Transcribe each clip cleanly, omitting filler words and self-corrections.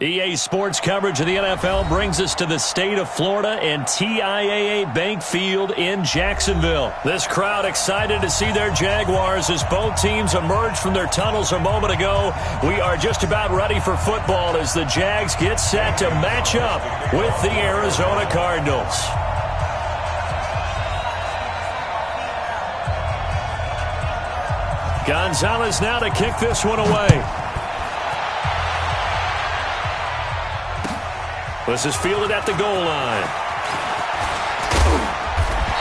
EA Sports coverage of the NFL brings us to the state of Florida and TIAA Bank Field in Jacksonville. This crowd excited to see their Jaguars as both teams emerged from their tunnels a moment ago. We are just about ready for football as the Jags get set to match up with the Arizona Cardinals. Gonzalez now to kick this one away. This is fielded at the goal line.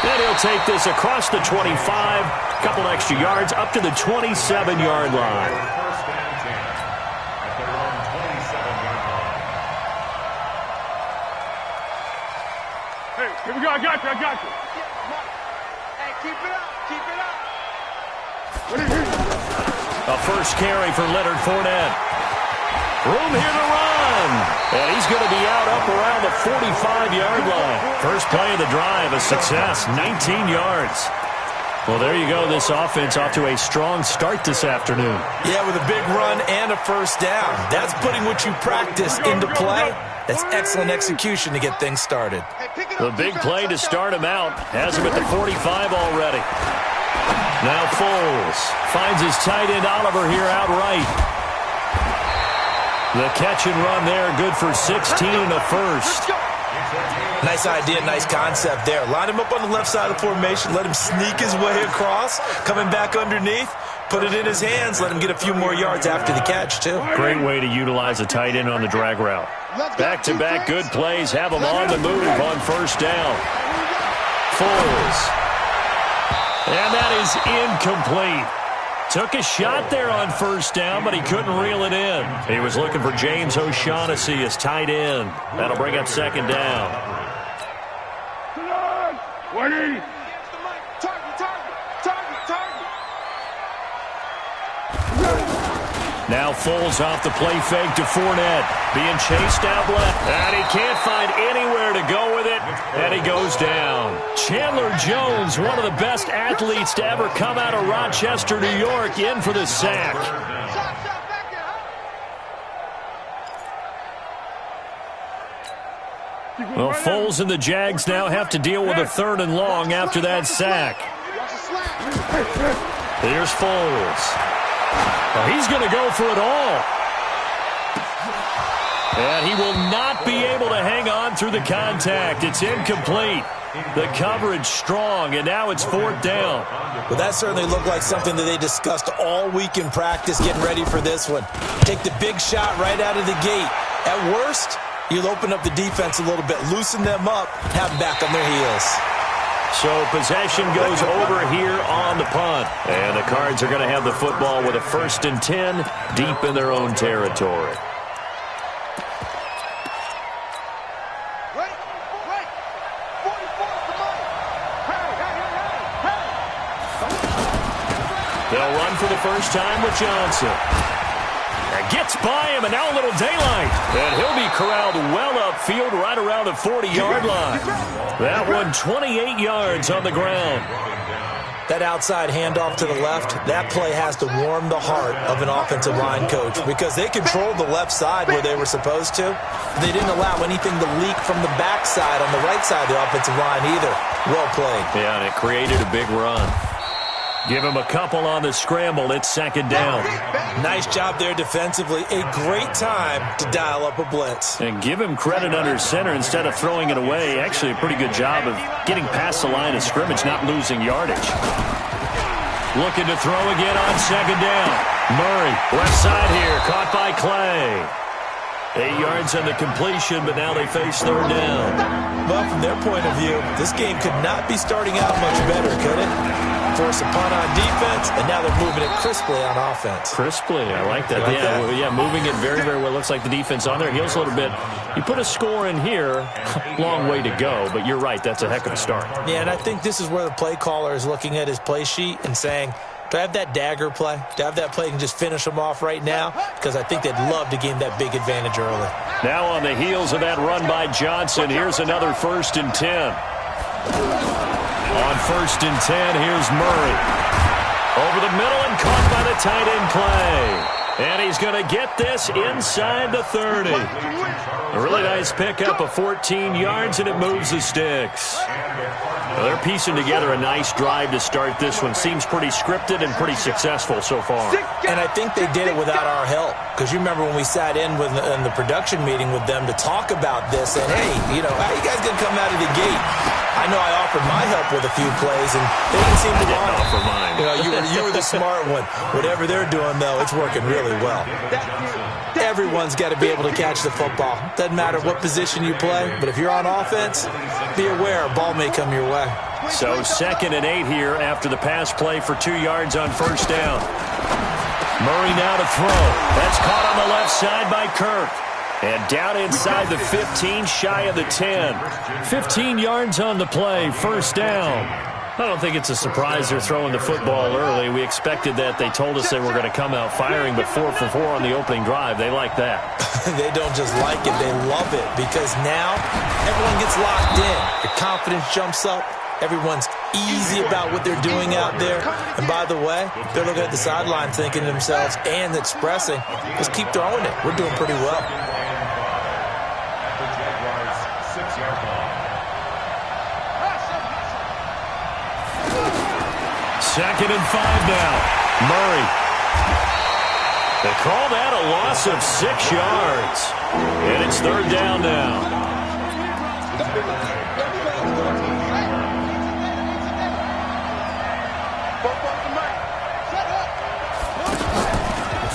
And he'll take this across the 25, a couple extra yards up to the 27-yard line. Hey, here we go. I got you. Hey, keep it up. A first carry for Leonard Fournette. Room here to run. And he's going to be out up around the 45-yard line. First play of the drive, a success, 19 yards. Well, there you go. This offense off to a strong start this afternoon. Yeah, with a big run and a first down. That's putting what you practice into play. That's excellent execution to get things started. The big play to start him out. Has him at the 45 already. Now Foles finds his tight end Oliver here outright. The catch and run there, good for 16 and a first. Nice idea, nice concept there. Line him up on the left side of the formation, let him sneak his way across, coming back underneath, put it in his hands, let him get a few more yards after the catch, too. Great way to utilize a tight end on the drag route. Back-to-back good plays, have him on the move on first down. Foles. And that is incomplete. Took a shot there on first down, but he couldn't reel it in. He was looking for James O'Shaughnessy as tight end. That'll bring up second down. 20. Now Foles off the play fake to Fournette. Being chased out left. And he can't find anywhere to go with it. And he goes down. Chandler Jones, one of the best athletes to ever come out of Rochester, New York, in for the sack. Well, Foles and the Jags now have to deal with a 3rd and long after that sack. Here's Foles. Well, he's going to go for it all. And he will not be able to hang on through the contact. It's incomplete. The coverage strong, and now it's 4th down. Well, that certainly looked like something that they discussed all week in practice, getting ready for this one. Take the big shot right out of the gate. At worst, you'll open up the defense a little bit, loosen them up, have them back on their heels. So possession goes over here on the punt. And the Cards are going to have the football with a 1st and 10 deep in their own territory. They'll run for the first time with Johnson. And gets by him, and now a little daylight. And he'll be corralled well upfield right around the 40-yard line. That one 28 yards on the ground. That outside handoff to the left, that play has to warm the heart of an offensive line coach because they controlled the left side where they were supposed to. They didn't allow anything to leak from the backside on the right side of the offensive line either. Well played. Yeah, and it created a big run. Give him a couple on the scramble. It's 2nd down. Nice job there defensively. A great time to dial up a blitz. And give him credit under center instead of throwing it away. Actually a pretty good job of getting past the line of scrimmage, not losing yardage. Looking to throw again on 2nd down. Murray, left side here, caught by Clay. 8 yards on the completion, but now they face 3rd down. Well, from their point of view, this game could not be starting out much better, could it? Force a punt on defense, and now they're moving it crisply on offense. Crisply, I like that. Yeah, moving it very, very well. Looks like the defense on their heels a little bit. You put a score in here, long way to go, but you're right, that's a heck of a start. Yeah, and I think this is where the play caller is looking at his play sheet and saying, do I have that dagger play? Do I have that play and just finish them off right now? Because I think they'd love to gain that big advantage early. Now on the heels of that run by Johnson, here's another 1st and 10. On 1st and 10, here's Murray. Over the middle and caught by the tight end Clay. And he's going to to get this inside the 30. A really nice pickup of 14 yards, and it moves the sticks. Well, they're piecing together a nice drive to start this one. Seems pretty scripted and pretty successful so far. And I think they did it without our help. Because you remember when we sat in the production meeting with them to talk about this, and hey, how you guys going to come out of the gate? I know I offered my help with a few plays, and they didn't seem to want it. For mine. You were the smart one. Whatever they're doing, though, it's working really well. Everyone's got to be able to catch the football. Doesn't matter what position you play, but if you're on offense, be aware a ball may come your way. So 2nd and 8 here after the pass play for 2 yards on first down. Murray now to throw. That's caught on the left side by Kirk. And down inside the 15, shy of the 10. 15 yards on the play, first down. I don't think it's a surprise they're throwing the football early. We expected that. They told us they were going to come out firing, but 4 for 4 on the opening drive. They like that. They don't just like it, they love it, because now everyone gets locked in. Their confidence jumps up. Everyone's easy about what they're doing out there. And by the way, they're looking at the sideline thinking to themselves and expressing, just keep throwing it. We're doing pretty well. Second and 5 now. Murray. They call that a loss of 6 yards. And it's 3rd down now.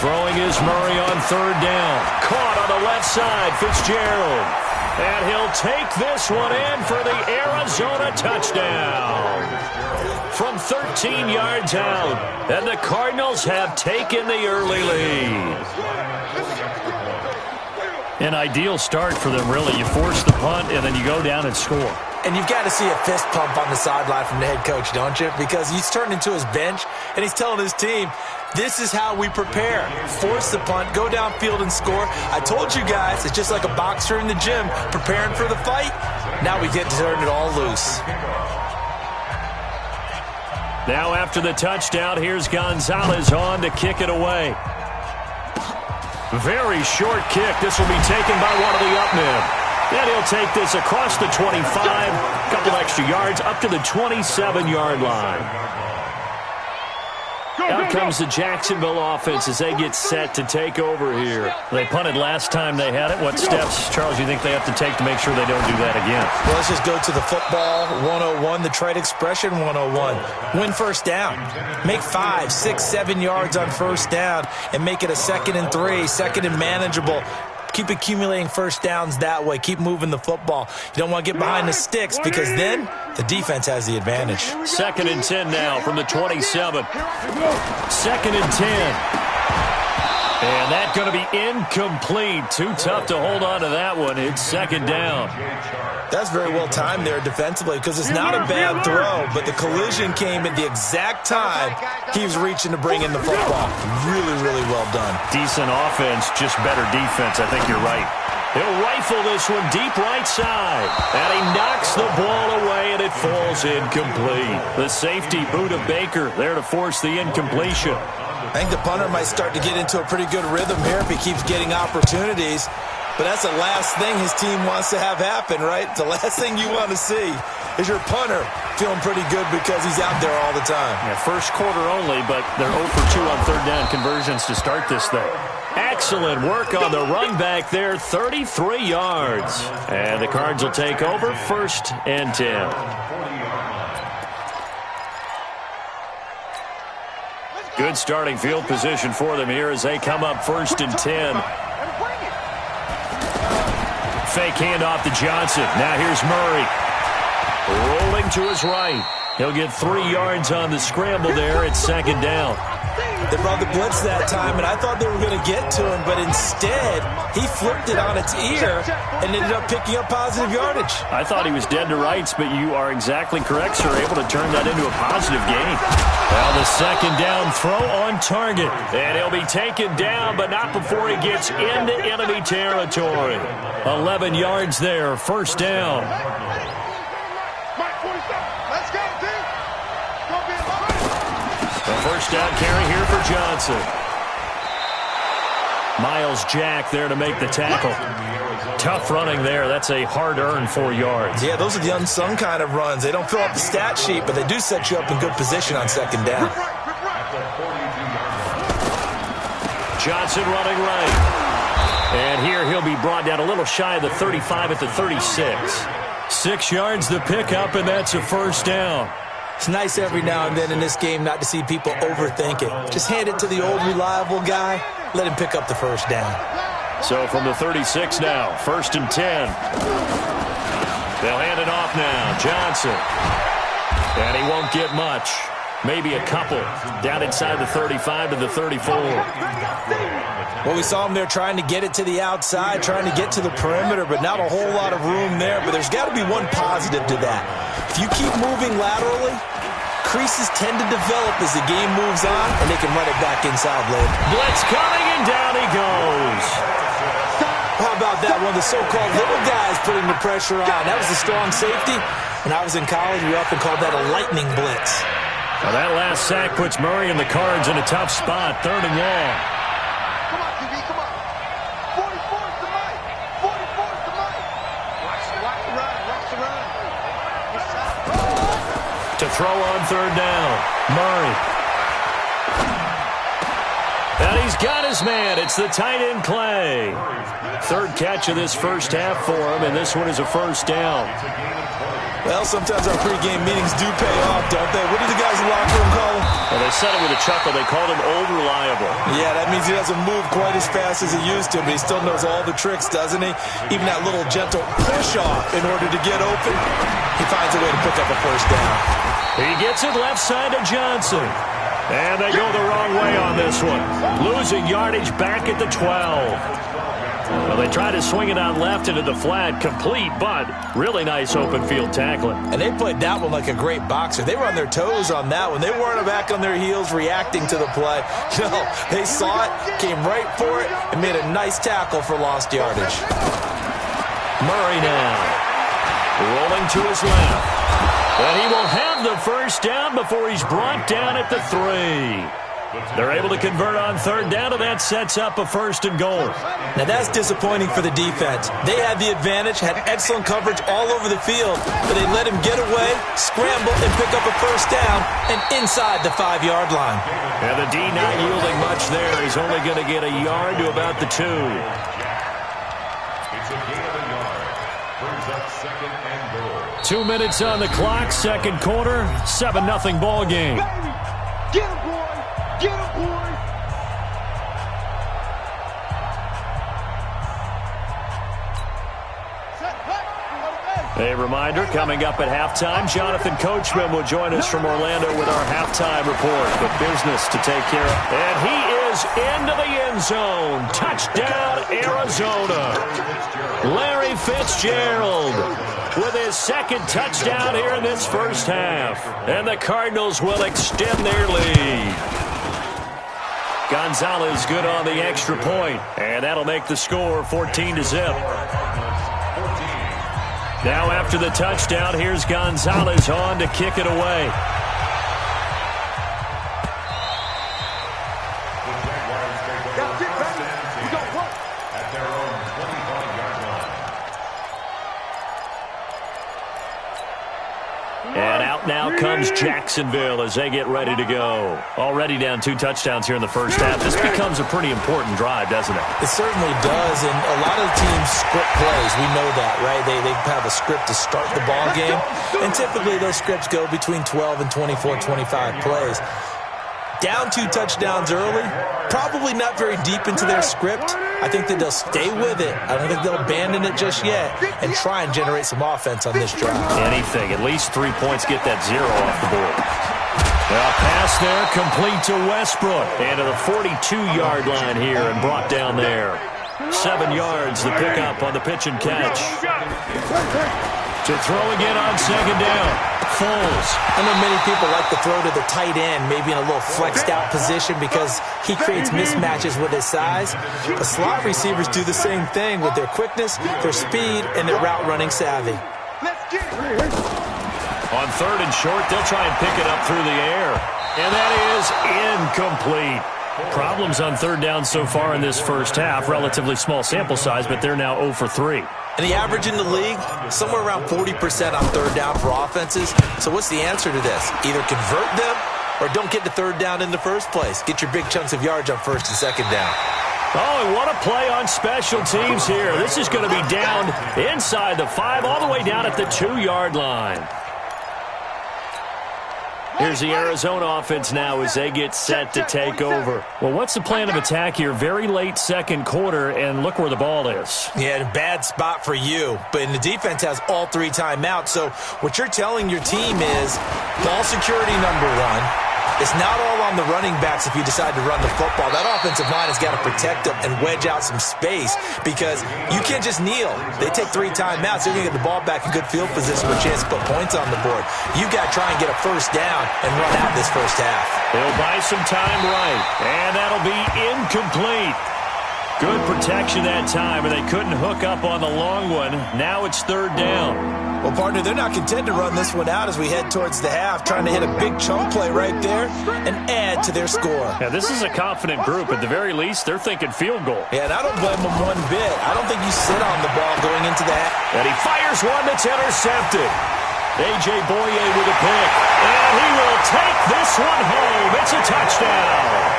Throwing is Murray on 3rd down. Caught on the left side, Fitzgerald. And he'll take this one in for the Arizona touchdown. From 13 yards out. And the Cardinals have taken the early lead. An ideal start for them, really. You force the punt, and then you go down and score. And you've got to see a fist pump on the sideline from the head coach, don't you? Because he's turned into his bench, and he's telling his team, this is how we prepare. Force the punt, go downfield and score. I told you guys, it's just like a boxer in the gym preparing for the fight. Now we get to turn it all loose. Now after the touchdown, here's Gonzalez on to kick it away. Very short kick. This will be taken by one of the up men. And he'll take this across the 25, a couple extra yards, up to the 27-yard line. Out comes the Jacksonville offense as they get set to take over here. They punted last time they had it. What steps, Charles, you think they have to take to make sure they don't do that again? Well, let's just go to the football 101, the trade expression 101. Win first down. Make 5, 6, 7 yards on first down and make it a 2nd and 3, 2nd and manageable. Keep accumulating first downs that way. Keep moving the football. You don't want to get behind the sticks because then the defense has the advantage. 2nd and 10 now from the 27. 2nd and 10. And that's going to be incomplete. Too tough to hold on to that one. It's 2nd down. That's very well timed there defensively because it's not a bad throw, but the collision came at the exact time he was reaching to bring in the football. Really, really well done. Decent offense, just better defense. I think you're right. He'll rifle this one deep right side. And he knocks the ball away, and it falls incomplete. The safety boot of Baker there to force the incompletion. I think the punter might start to get into a pretty good rhythm here if he keeps getting opportunities. But that's the last thing his team wants to have happen, right? The last thing you want to see is your punter feeling pretty good because he's out there all the time. Yeah, first quarter only, but they're 0 for 2 on 3rd down conversions to start this thing. Excellent work on the run back there, 33 yards. And the Cards will take over, 1st and 10. Good starting field position for them here as they come up 1st and 10. Fake handoff to Johnson. Now here's Murray. Rolling to his right. He'll get 3 yards on the scramble there at 2nd down. They brought the blitz that time, and I thought they were going to get to him, but instead, he flipped it on its ear and ended up picking up positive yardage. I thought he was dead to rights, but you are exactly correct, sir. Able to turn that into a positive gain. Well, the 2nd down throw on target. And he'll be taken down, but not before he gets into enemy territory. 11 yards there, 1st down. The 1st down carry here for Johnson. Miles Jack there to make the tackle. Tough running there. That's a hard-earned 4 yards. Yeah, those are the unsung kind of runs. They don't fill up the stat sheet, but they do set you up in good position on second down. Johnson running right. And here he'll be brought down a little shy of the 35 at the 36. 6 yards the pickup, and that's a first down. It's nice every now and then in this game not to see people overthink it. Just hand it to the old reliable guy. Let him pick up the first down. So from the 36 now, 1st and 10. They'll hand it off now. Johnson. And he won't get much. Maybe a couple. Down inside the 35 to the 34. Well, we saw him there trying to get it to the outside, trying to get to the perimeter, but not a whole lot of room there. But there's got to be one positive to that. If you keep moving laterally, creases tend to develop as the game moves on, and they can run it back inside later. Blitz coming, and down he goes. How about that? One of the so-called little guys putting the pressure on. That was a strong safety. When I was in college, we often called that a lightning blitz. Well, that last sack puts Murray and the Cards in a tough spot. 3rd and long. Come on, QB, come on. 44's the mic. 44's the mic. Watch the run. Watch the run. To throw on 3rd down. Murray. And he's got his man. It's the tight end Clay. 3rd catch of this first half for him, and this one is a first down. Well, sometimes our pregame meetings do pay off, don't they? What do the guys in the locker room call him? Well, they said it with a chuckle. They called him Old Reliable. Yeah, that means he doesn't move quite as fast as he used to, but he still knows all the tricks, doesn't he? Even that little gentle push-off in order to get open, he finds a way to pick up a first down. He gets it left side to Johnson. And they go the wrong way on this one. Losing yardage back at the 12. Well, they try to swing it on left into the flat, complete, but really nice open field tackling. And they played that one like a great boxer. They were on their toes on that one. They weren't back on their heels reacting to the play. No, they saw it, came right for it, and made a nice tackle for lost yardage. Murray now, rolling to his left. And he will have the first down before he's brought down at the 3. They're able to convert on 3rd down, and that sets up a 1st and goal. Now, that's disappointing for the defense. They had the advantage, had excellent coverage all over the field, but they let him get away, scramble, and pick up a first down, and inside the 5-yard line. And the D not yielding much there. He's only going to get a yard to about the 2. It's a gain of a yard. Brings up 2nd and goal. 2 minutes on the clock, 2nd quarter, 7-0 ball game. Get him, boy. Get him, boy. A reminder, coming up at halftime, Jonathan Coachman will join us from Orlando with our halftime report. But business to take care of. And he is into the end zone. Touchdown, Arizona. Larry Fitzgerald with his 2nd touchdown here in this first half. And the Cardinals will extend their lead. Gonzalez good on the extra point, and that'll make the score 14-0. Now after the touchdown, here's Gonzalez on to kick it away. At their own 25-yard line. And out now comes Jacksonville as they get ready to go. Already down 2 touchdowns here in the first half. This becomes a pretty important drive, doesn't it? It certainly does, and a lot of the teams script plays. We know that, right? They have a script to start the ball game, and typically those scripts go between 12 and 24, 25 plays. Down 2 touchdowns early, probably not very deep into their script. I think that they'll stay with it. I don't think they'll abandon it just yet and try and generate some offense on this drive. Anything. At least 3 points, get that 0 off the board. Well, pass there, complete to Westbrook. And to the 42-yard line here and brought down there. 7 yards, the pickup on the pitch and catch. To throw again on 2nd down. Foles. I know many people like to throw to the tight end, maybe in a little flexed out position because he creates mismatches with his size. But slot receivers do the same thing with their quickness, their speed, and their route running savvy. On 3rd and short, they'll try and pick it up through the air. And that is incomplete. Problems on third down so far in this first half. Relatively small sample size, but they're now 0 for 3. And the average in the league, somewhere around 40% on third down for offenses. So what's the answer to this? Either convert them or don't get to third down in the first place. Get your big chunks of yards on first and second down. Oh, and what a play on special teams here. This is going to be down inside the 5, all the way down at the 2-yard line. Here's the Arizona offense now as they get set to take over. Well, what's the plan of attack here? Very late second quarter, and look where the ball is. Yeah, bad spot for you. But the defense has all 3 timeouts. So what you're telling your team is ball security number 1. It's not all on the running backs if you decide to run the football. That offensive line has got to protect them and wedge out some space because you can't just kneel. They take 3 timeouts. They're going to get the ball back in good field position with a chance to put points on the board. You got to try and get a first down and run out this first half. They'll buy some time right, and that'll be incomplete. Good protection that time, and they couldn't hook up on the long one. Now it's third down. Well, partner, they're not content to run this one out as we head towards the half, trying to hit a big chunk play right there and add to their score. Yeah, this is a confident group. At the very least, they're thinking field goal. Yeah, and I don't blame them one bit. I don't think you sit on the ball going into the half. And he fires one that's intercepted. A.J. Boye with a pick. And he will take this one home. It's a touchdown.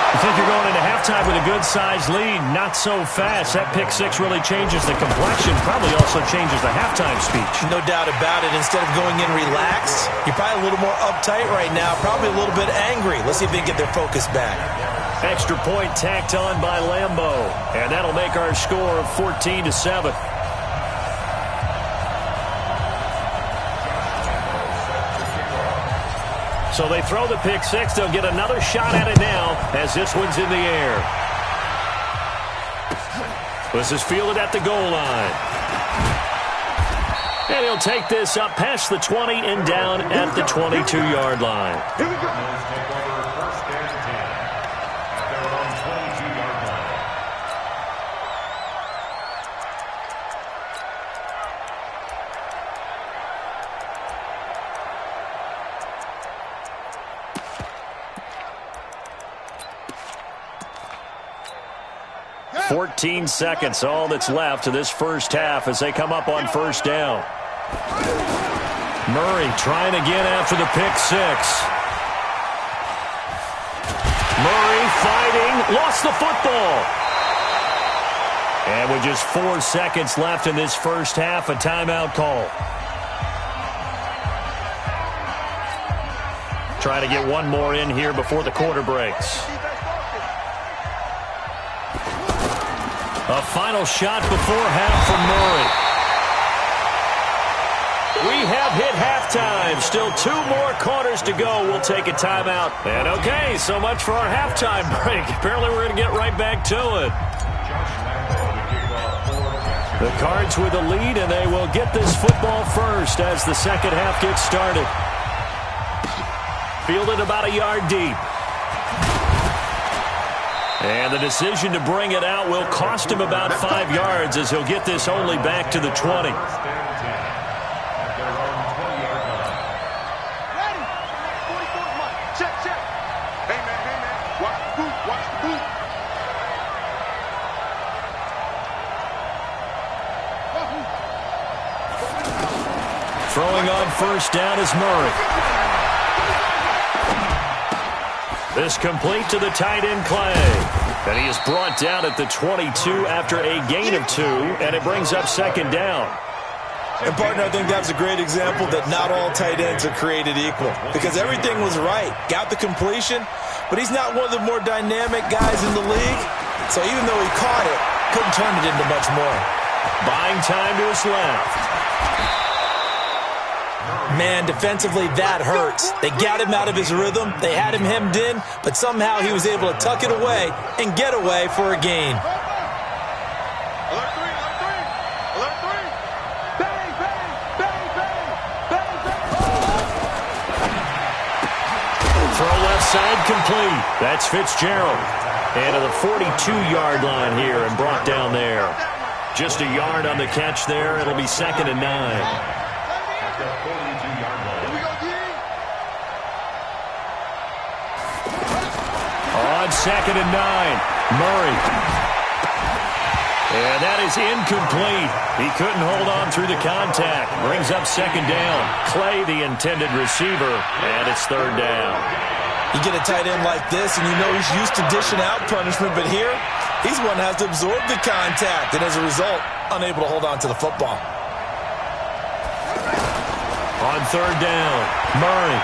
You think you're going into halftime with a good-sized lead. Not so fast. That pick 6 really changes the complexion. Probably also changes the halftime speech. No doubt about it. Instead of going in relaxed, you're probably a little more uptight right now. Probably a little bit angry. Let's see if they can get their focus back. Extra point tacked on by Lambo. And that'll make our score 14-7. So they throw the pick 6. They'll get another shot at it now as this one's in the air. This is fielded at the goal line. And he'll take this up past the 20 and down at the 22-yard line. Here we go. 14 seconds, all that's left of this first half as they come up on first down. Murray trying again after the pick 6. Murray fighting, lost the football. And with just 4 seconds left in this first half, a timeout call. Trying to get one more in here before the quarter breaks. A final shot before half from Murray. We have hit halftime. Still 2 more quarters to go. We'll take a timeout. And okay, so much for our halftime break. Apparently we're going to get right back to it. The Cards with the lead, and they will get this football first as the second half gets started. Fielded about a yard deep. And the decision to bring it out will cost him about 5 yards as he'll get this only back to the 20. Throwing on first down is Murray. This complete to the tight end, Clay. And he is brought down at the 22 after a gain of 2, and it brings up second down. And, partner, I think that's a great example that not all tight ends are created equal because everything was right. Got the completion, but he's not one of the more dynamic guys in the league. So even though he caught it, couldn't turn it into much more. Buying time to his left. Man, defensively, that hurts. They got him out of his rhythm. They had him hemmed in, but somehow he was able to tuck it away and get away for a gain. Alert 3, alert 3. Alert 3. Bang, bang, bang, bang, bang, bang. Throw left side complete. That's Fitzgerald. And to the 42-yard line here and brought down there. Just a yard on the catch there. It'll be 2nd and 9. on 2nd and 9. Murray. And that is incomplete. He couldn't hold on through the contact. Brings up 2nd down. Clay, the intended receiver, and it's 3rd down. You get a tight end like this, and you know he's used to dishing out punishment, but here, he's one that has to absorb the contact, and as a result, unable to hold on to the football. On 3rd down, Murray.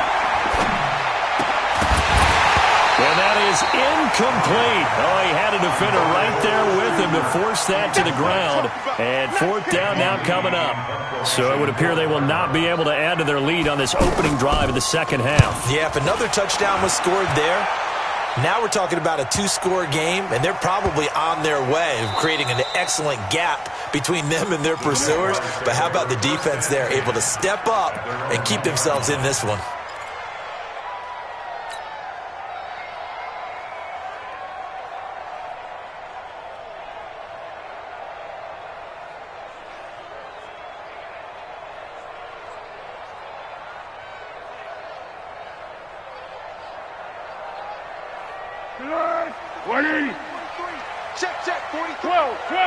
And that is incomplete. Oh, he had a defender right there with him to force that to the ground. And 4th down now coming up. So it would appear they will not be able to add to their lead on this opening drive of the second half. Yeah, if another touchdown was scored there, now we're talking about a 2-score game, and they're probably on their way of creating an excellent gap between them and their pursuers. But how about the defense there, able to step up and keep themselves in this one? Check, 40. 12.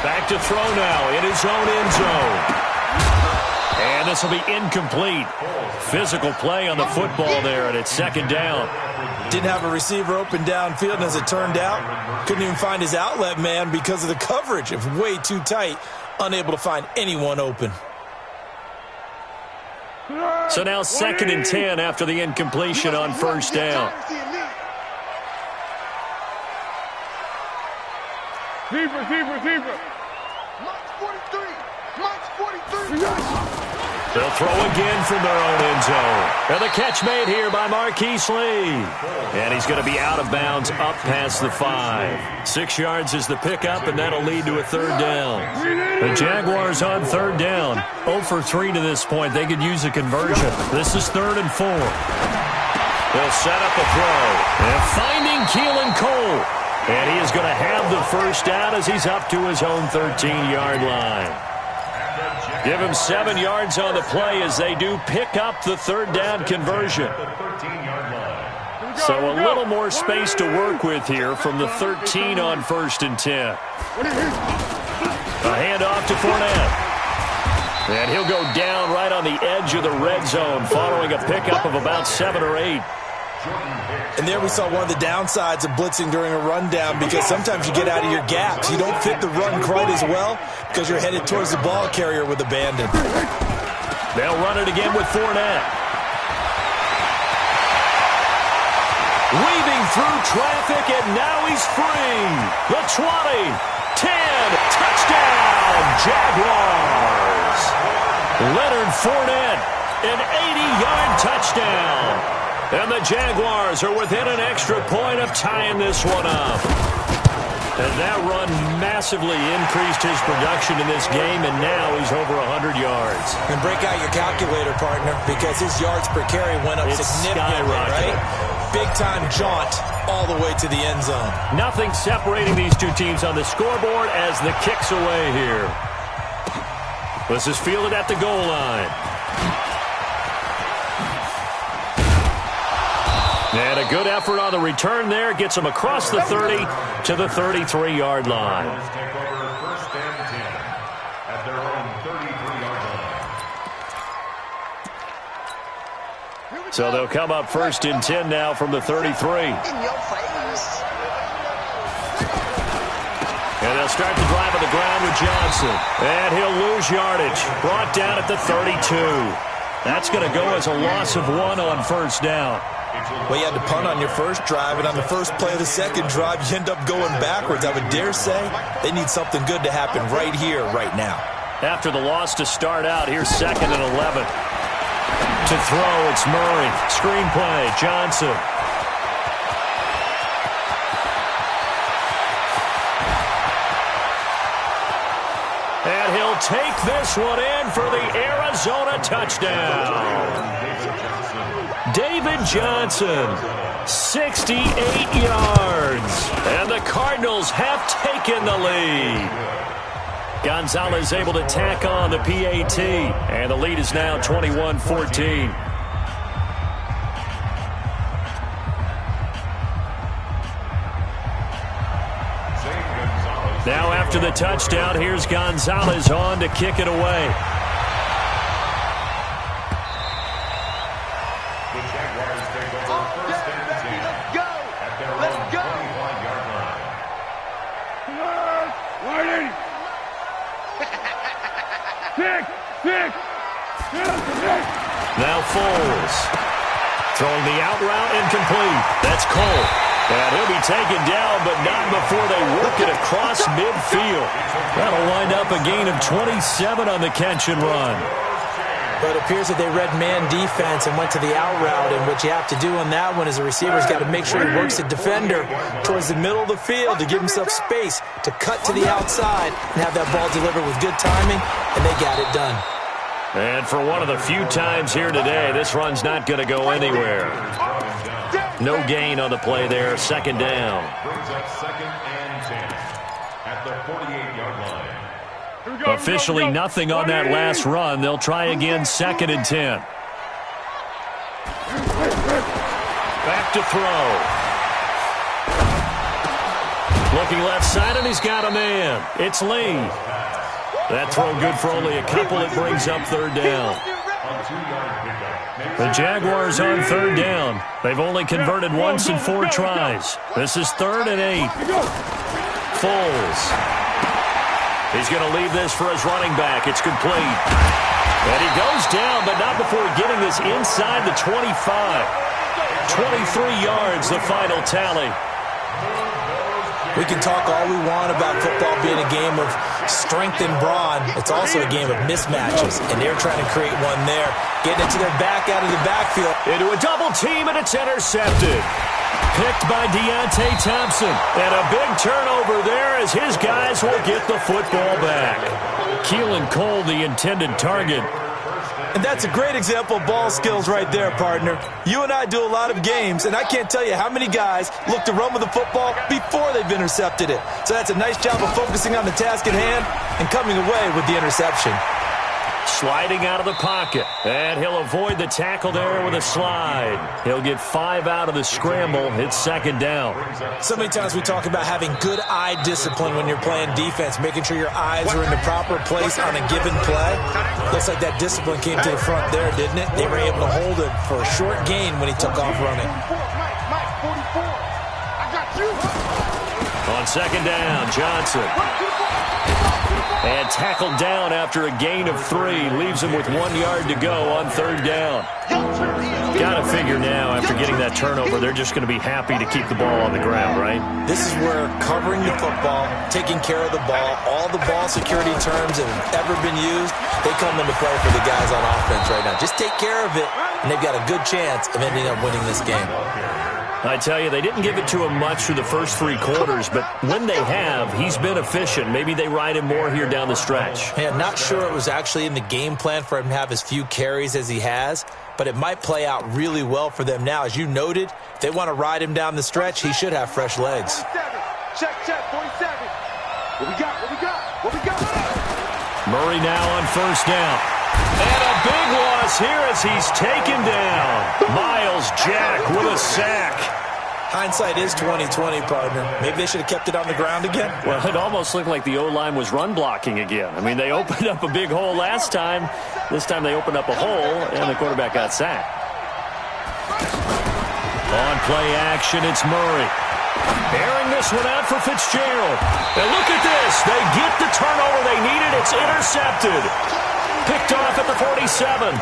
Back to throw now in his own end zone. And this will be incomplete. Physical play on the football there, and it's 2nd down. Didn't have a receiver open downfield, and as it turned out, couldn't even find his outlet man because of the coverage. It was way too tight, unable to find anyone open. So now 2nd and 10 after the incompletion on 1st down. Receiver. Mike's 43. They'll throw again from their own end zone. And the catch made here by Marquise Lee. And he's going to be out of bounds up past the 5. 6 yards is the pickup, and that'll lead to a 3rd down. The Jaguars on 3rd down. 0 for 3 to this point. They could use a conversion. This is 3rd and 4. They'll set up a throw. And finding Keelan Cole. And he is going to have the 1st down as he's up to his own 13-yard line. Give him 7 yards on the play as they do pick up the 3rd down conversion. So a little more space to work with here from the 13 on 1st and 10. A handoff to Fournette. And he'll go down right on the edge of the red zone following a pickup of about 7 or 8. And there we saw one of the downsides of blitzing during a rundown, because sometimes you get out of your gaps. You don't fit the run quite as well because you're headed towards the ball carrier with abandon. They'll run it again with Fournette. Weaving through traffic, and now he's free. The 20, 10, touchdown, Jaguars. Leonard Fournette, an 80-yard touchdown. And the Jaguars are within an extra point of tying this one up. And that run massively increased his production in this game, and now he's over 100 yards. And break out your calculator, partner, because his yards per carry went up significantly, right? Big-time jaunt all the way to the end zone. Nothing separating these two teams on the scoreboard as the kick's away here. This is fielded at the goal line. And a good effort on the return there. Gets him across the 30 to the 33-yard line. Take over 1st and 10 at their own 33-yard line. So they'll come up 1st and 10 now from the 33. In your face. And they'll start the drive on the ground with Johnson. And he'll lose yardage. Brought down at the 32. That's going to go as a loss of 1 on 1st down. Well, you had to punt on your first drive, and on the first play of the second drive, you end up going backwards. I would dare say they need something good to happen right here, right now. After the loss to start out, here's 2nd and 11. To throw, it's Murray. Screen play, Johnson. And he'll take this one in for the Arizona touchdown. David Johnson, 68 yards. And the Cardinals have taken the lead. Gonzalez able to tack on the PAT. And the lead is now 21-14. Now after the touchdown, here's Gonzalez on to kick it away. The Jaguars take over first and 10 at their own 25-yard line. Six. Now Foles. Throwing the out route incomplete. That's Cole. And he'll be taken down, but not before they work it across midfield. That'll wind up a gain of 27 on the catch and run. But it appears that they read man defense and went to the out route, and what you have to do on that one is the receiver's got to make sure he works the defender towards the middle of the field to give himself space to cut to the outside and have that ball delivered with good timing, and they got it done. And for one of the few times here today, this run's not going to go anywhere. No gain on the play there, second down. Brings up second and 10 at the 48-yard line. Officially nothing on that last run. They'll try again, second and 10. Back to throw. Looking left side, and he's got a man. It's Lee. That throw good for only a couple. It brings up third down. The Jaguars on third down. They've only converted once in 4 tries. This is 3rd and 8. Foles. He's going to leave this for his running back. It's complete. And he goes down, but not before getting this inside the 25. 23 yards, the final tally. We can talk all we want about football being a game of strength and brawn. It's also a game of mismatches, and they're trying to create one there. Getting it to their back out of the backfield. Into a double team, and it's intercepted. Picked by Deontay Thompson. And a big turnover there as his guys will get the football back. Keelan Cole, the intended target. And that's a great example of ball skills right there, partner. You and I do a lot of games, and I can't tell you how many guys look to run with the football before they've intercepted it. So that's a nice job of focusing on the task at hand and coming away with the interception. Sliding out of the pocket, and he'll avoid the tackle there with a slide. He'll get 5 out of the scramble. It's second down. So many times we talk about having good eye discipline when you're playing defense, making sure your eyes are in the proper place on a given play. Looks like that discipline came to the front there, didn't it? They were able to hold him for a short gain when he took off running. On second down, Johnson. And tackled down after a gain of 3. Leaves him with 1 yard to go on third down. Got to figure now, after getting that turnover, they're just going to be happy to keep the ball on the ground, right? This is where covering the football, taking care of the ball, all the ball security terms that have ever been used, they come into play for the guys on offense right now. Just take care of it, and they've got a good chance of ending up winning this game. I tell you, they didn't give it to him much through the first 3 quarters, but when they have, he's been efficient. Maybe they ride him more here down the stretch. Yeah, not sure it was actually in the game plan for him to have as few carries as he has, but it might play out really well for them now. As you noted, if they want to ride him down the stretch, he should have fresh legs. Check, 47. What we got? Murray now on first down. And a big loss here as he's taken down. Miles Jack with a sack. Hindsight is 20/20, partner. Maybe they should have kept it on the ground again. Well, it almost looked like the O-line was run blocking again. I mean, they opened up a big hole last time. This time they opened up a hole, and the quarterback got sacked. On play action, it's Murray. Airing this one out for Fitzgerald. And look at this. They get the turnover they needed. It's intercepted. Picked off at the 47.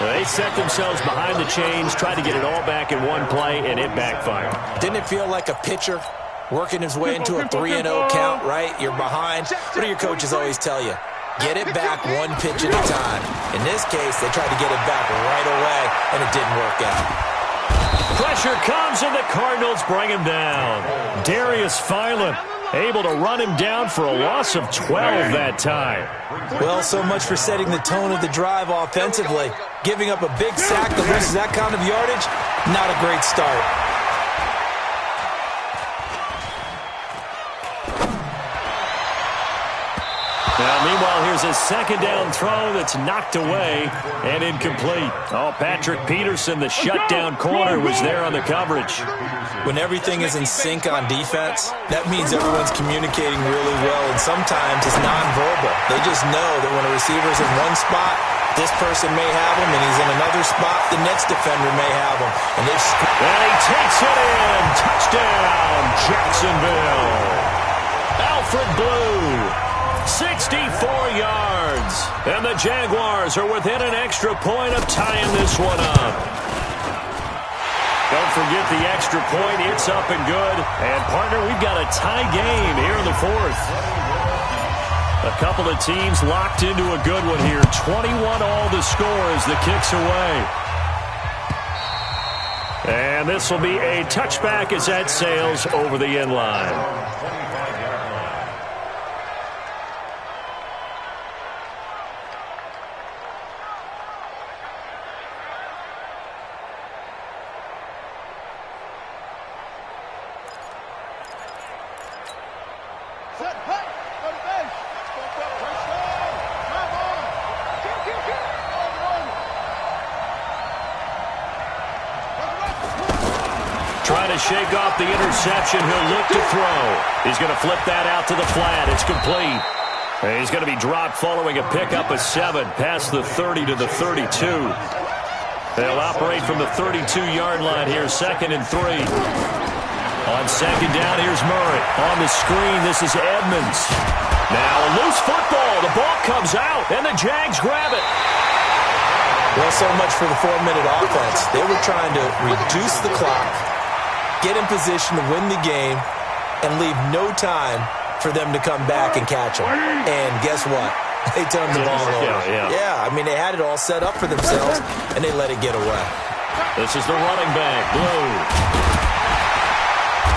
They set themselves behind the chains, tried to get it all back in one play, and it backfired. Didn't it feel like a pitcher working his way into a 3-0 count, right? You're behind. What do your coaches always tell you? Get it back one pitch at a time. In this case, they tried to get it back right away, and it didn't work out. Pressure comes, and the Cardinals bring him down. Darius Philon able to run him down for a loss of 12 that time. Well, so much for setting the tone of the drive offensively. Giving up a big sack that loses that kind of yardage, not a great start. Now, meanwhile, here's a second down throw that's knocked away and incomplete. Oh, Patrick Peterson, the shutdown corner, was there on the coverage. When everything is in sync on defense, that means everyone's communicating really well, and sometimes it's nonverbal. They just know that when a receiver's in one spot, this person may have him, and he's in another spot, the next defender may have him. And he takes it in. Touchdown, Jacksonville. Alfred Blue, 64 yards. And the Jaguars are within an extra point of tying this one up. Don't forget the extra point. It's up and good. And, partner, we've got a tie game here in the fourth. A couple of teams locked into a good one here. 21 all the score as the kick's away. And this will be a touchback as that sails over the end line. Trying to shake off the interception. He'll look to throw. He's going to flip that out to the flat. It's complete. And he's going to be dropped following a pickup of 7 past the 30 to the 32. They'll operate from the 32-yard line here, 2nd and 3. On 2nd down, here's Murray. On the screen, this is Edmonds. Now a loose football. The ball comes out, and the Jags grab it. Well, so much for the 4-minute offense. They were trying to reduce the clock, get in position to win the game, and leave no time for them to come back and catch them. And guess what? They turned the ball over. Yeah, I mean, they had it all set up for themselves, and they let it get away. This is the running back, Blue.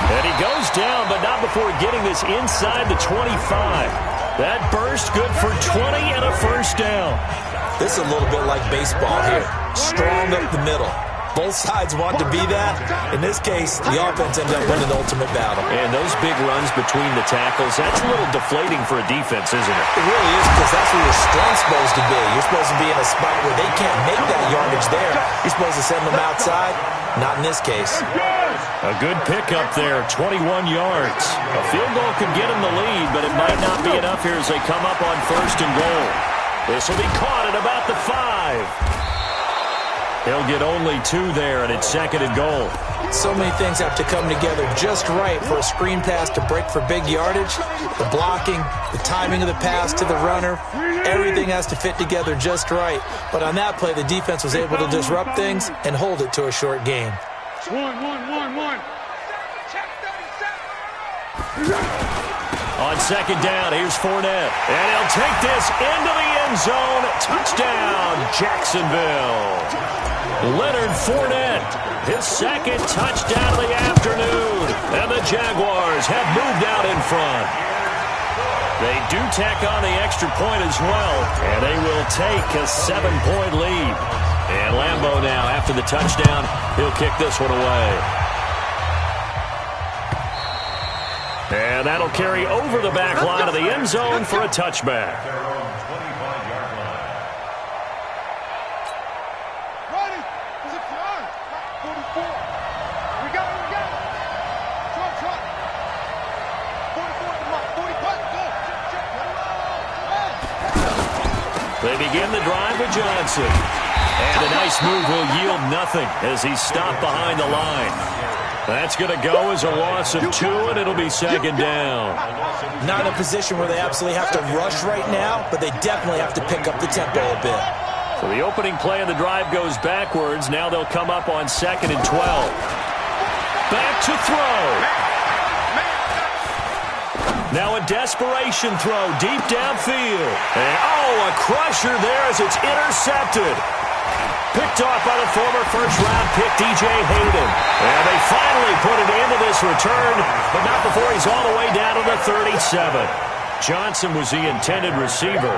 And he goes down, but not before getting this inside the 25. That burst good for 20 and a first down. This is a little bit like baseball here. Strong up the middle. Both sides want to be that. In this case, the offense ended up winning the ultimate battle. And those big runs between the tackles, that's a little deflating for a defense, isn't it? It really is, because that's where your strength's supposed to be. You're supposed to be in a spot where they can't make that yardage there. You're supposed to send them outside. Not in this case. A good pickup there, 21 yards. A field goal could get them the lead, but it might not be enough here as they come up on 1st and goal. This will be caught at about the 5. He'll get only 2 there, and it's 2nd and goal. So many things have to come together just right for a screen pass to break for big yardage. The blocking, the timing of the pass to the runner, everything has to fit together just right. But on that play, the defense was able to disrupt things and hold it to a short game. One. On 2nd down, here's Fournette. And he'll take this into the end zone. Touchdown, Jacksonville. Leonard Fournette, his 2nd touchdown of the afternoon. And the Jaguars have moved out in front. They do tack on the extra point as well, and they will take a 7-point lead. And Lambeau now, after the touchdown, he'll kick this one away. And that'll carry over the back line of the end zone for a touchback. They begin the drive with Johnson. And a nice move will yield nothing as he's stopped behind the line. That's going to go as a loss of 2, and it'll be 2nd down. Not in a position where they absolutely have to rush right now, but they definitely have to pick up the tempo a bit. So the opening play of the drive goes backwards. Now they'll come up on 2nd and 12. Back to throw. Now a desperation throw deep downfield. And, a crusher there as it's intercepted. Picked off by the former first-round pick, D.J. Hayden. And they finally put it into this return, but not before he's all the way down to the 37. Johnson was the intended receiver.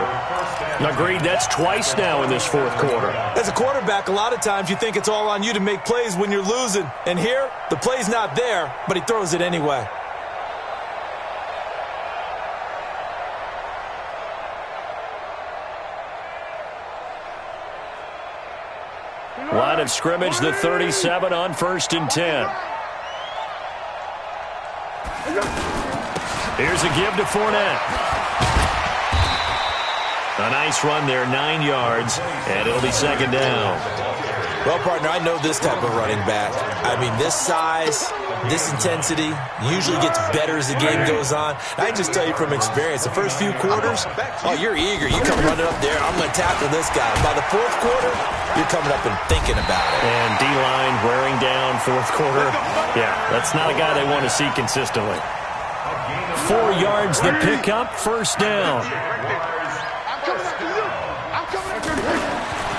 Agreed, that's twice now in this 4th quarter. As a quarterback, a lot of times you think it's all on you to make plays when you're losing. And here, the play's not there, but he throws it anyway. Line of scrimmage, the 37 on 1st and 10. Here's a give to Fournette. A nice run there, 9 yards, and it'll be second down. Well, partner, I know this type of running back. I mean, this size, this intensity usually gets better as the game goes on. I can just tell you from experience, the first few quarters, oh, you're eager. You come running up there, I'm going to tackle this guy. By the fourth quarter, you're coming up and thinking about it. And D-line wearing down fourth quarter. Yeah, that's not a guy they want to see consistently. 4 yards the pickup, first down.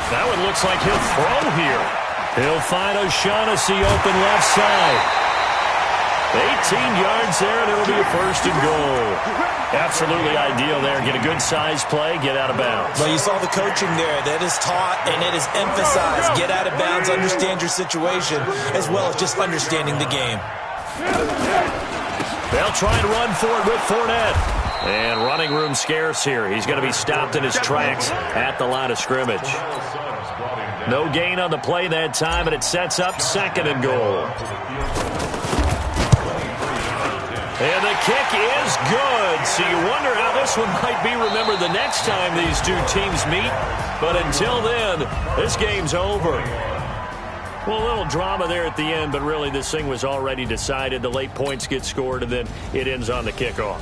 That one looks like he'll throw here. He'll find O'Shaughnessy open left side. 18 yards there, and it'll be a first and goal. Absolutely ideal there. Get a good size play, get out of bounds. Well, you saw the coaching there. That is taught and it is emphasized. Get out of bounds, understand your situation, as well as just understanding the game. They'll try and run for it with Fournette. And running room scarce here. He's going to be stopped in his tracks at the line of scrimmage. No gain on the play that time, and it sets up second and goal. And the kick is good. So you wonder how this one might be remembered the next time these two teams meet. But until then, this game's over. Well, a little drama there at the end, but really this thing was already decided. The late points get scored, and then it ends on the kickoff.